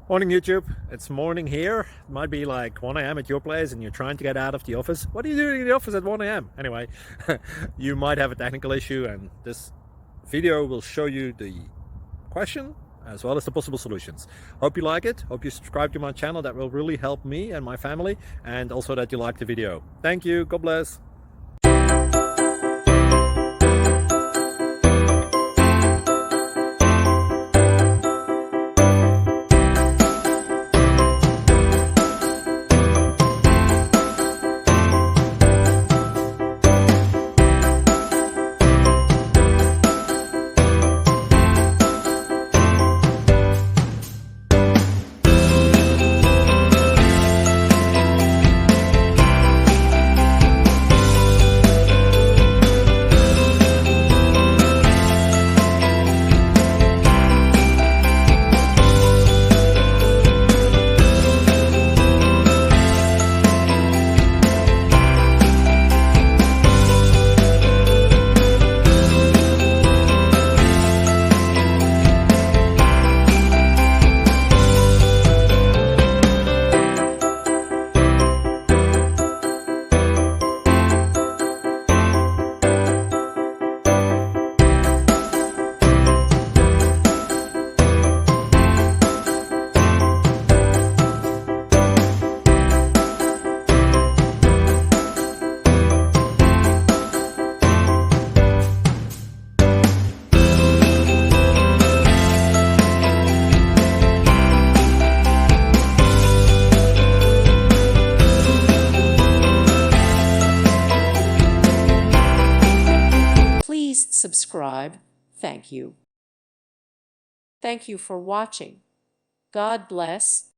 Morning YouTube, it's morning here. It might be like 1 a.m. at your place and you're trying to get out of the office. What are you doing in the office at 1 a.m.? Anyway, you might have a technical issue and this video will show you the question as well as the possible solutions. Hope you like it, hope you subscribe to my channel. That will really help me and my family, and also that you like the video. Thank you, God bless. Please subscribe. Thank you. Thank you for watching. God bless.